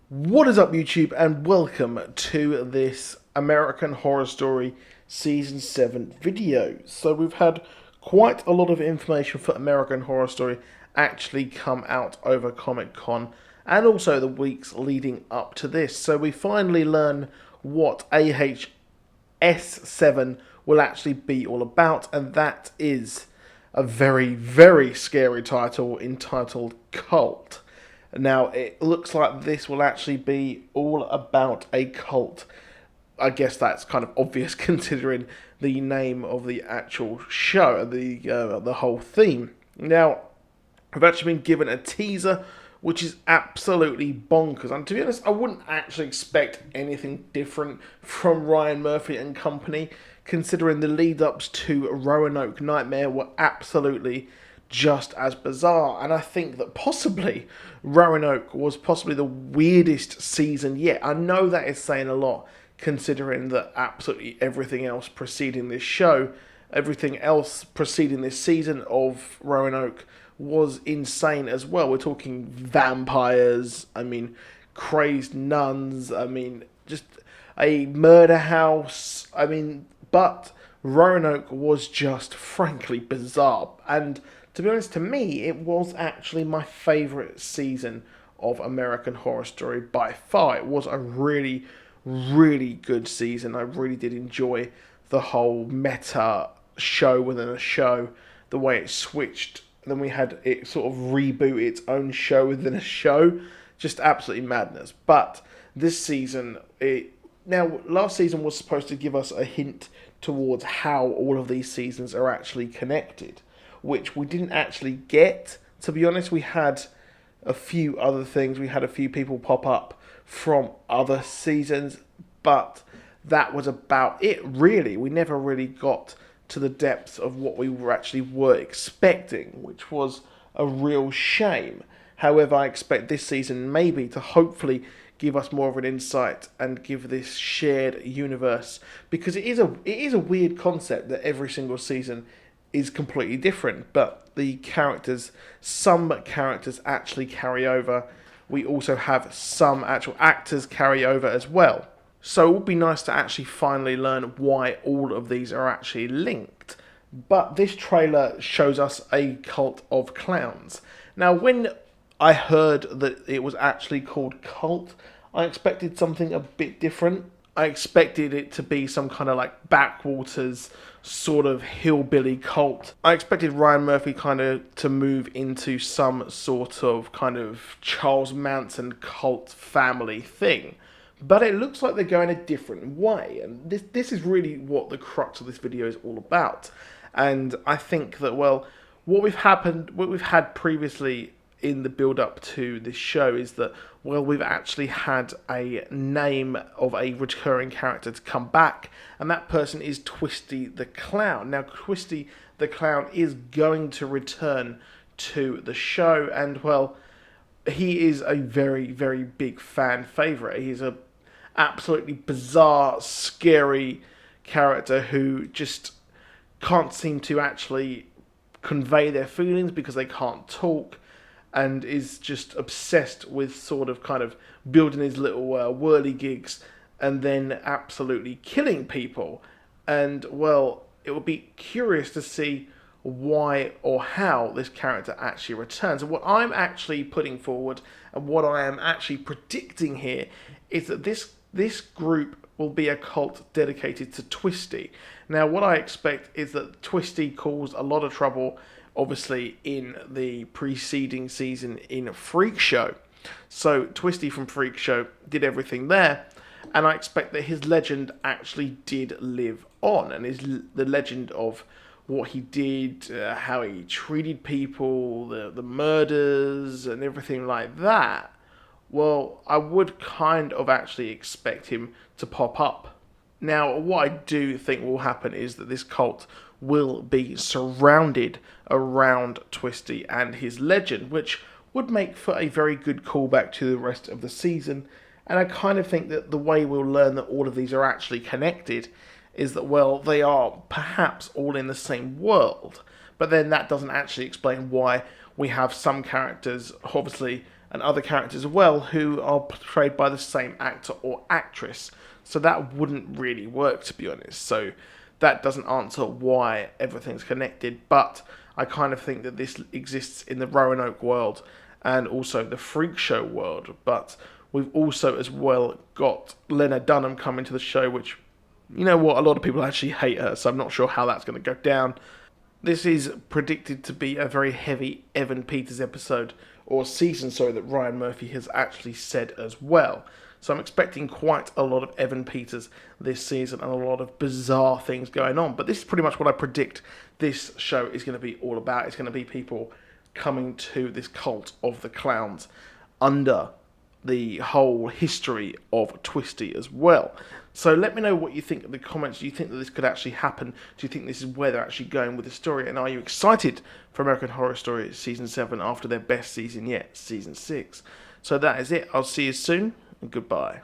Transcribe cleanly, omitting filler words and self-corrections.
What is up, YouTube, and welcome to this American Horror Story Season 7 video. So we've had quite a lot of information for American Horror Story actually come out over Comic-Con and also the weeks leading up to this. So we finally learn what AHS 7 will actually be all about, and that is a very, very scary title entitled Cult. Now, it looks like this will actually be all about a cult. I guess that's kind of obvious considering the name of the actual show, the whole theme. Now, I've actually been given a teaser, which is absolutely bonkers. And to be honest, I wouldn't actually expect anything different from Ryan Murphy and company, considering the lead-ups to Roanoke Nightmare were absolutely just as bizarre. And I think that possibly Roanoke was possibly the weirdest season yet. I know that is saying a lot, considering that absolutely everything else preceding this show, everything else preceding this season of Roanoke was insane as well. We're talking vampires, crazed nuns, just a murder house, but Roanoke was just frankly bizarre. And to be honest, to me, it was actually my favourite season of American Horror Story by far. It was a really, really good season. I really did enjoy the whole meta show within a show, the way it switched. Then we had it sort of reboot its own show within a show. Just absolutely madness. But this season, last season was supposed to give us a hint towards how all of these seasons are actually connected, which we didn't actually get. To be honest, we had a few other things. We had a few people pop up from other seasons, but that was about it, really. We never really got to the depths of what we were expecting, which was a real shame. However, I expect this season maybe to hopefully give us more of an insight and give this shared universe, because it is a weird concept that every single season is completely different, but some characters actually carry over. We also have some actual actors carry over as well. So it would be nice to actually finally learn why all of these are actually linked. But this trailer shows us a cult of clowns. Now, when I heard that it was actually called Cult, I expected something a bit different. I expected it to be some kind of like backwaters sort of hillbilly cult. I expected Ryan Murphy kind of to move into some sort of kind of Charles Manson cult family thing. But it looks like they're going a different way. And this is really what the crux of this video is all about. And I think that, well, what we've had previously in the build-up to this show is that, well, we've actually had a name of a recurring character to come back, and that person is Twisty the Clown. Now, Twisty the Clown is going to return to the show, and, well, he is a very, very big fan favourite. He's a absolutely bizarre, scary character who just can't seem to actually convey their feelings because they can't talk, and is just obsessed with sort of kind of building his little whirligigs and then absolutely killing people. And, well, it would be curious to see why or how this character actually returns. And what I'm actually putting forward and what I am actually predicting here is that this group will be a cult dedicated to Twisty. Now, what I expect is that Twisty caused a lot of trouble, obviously, in the preceding season in Freak Show. So Twisty from Freak Show did everything there, and I expect that his legend actually did live on, and the legend of what he did, how he treated people, the murders, and everything like that. Well, I would kind of actually expect him to pop up. Now, what I do think will happen is that this cult will be surrounded around Twisty and his legend, which would make for a very good callback to the rest of the season. And I kind of think that the way we'll learn that all of these are actually connected is that, well, they are perhaps all in the same world. But then that doesn't actually explain why we have some characters, obviously, and other characters as well who are portrayed by the same actor or actress. So that wouldn't really work, to be honest. So that doesn't answer why everything's connected, but I kind of think that this exists in the Roanoke world and also the Freak Show world. But we've also as well got Lena Dunham coming to the show, which, you know what, a lot of people actually hate her, so I'm not sure how that's going to go down. This is predicted to be a very heavy Evan Peters episode, or season, sorry, that Ryan Murphy has actually said as well. So I'm expecting quite a lot of Evan Peters this season and a lot of bizarre things going on. But this is pretty much what I predict this show is going to be all about. It's going to be people coming to this cult of the clowns under the whole history of Twisty as well. So let me know what you think in the comments. Do you think that this could actually happen? Do you think this is where they're actually going with the story? And are you excited for American Horror Story Season 7 after their best season yet, Season 6? So that is it. I'll see you soon, and goodbye.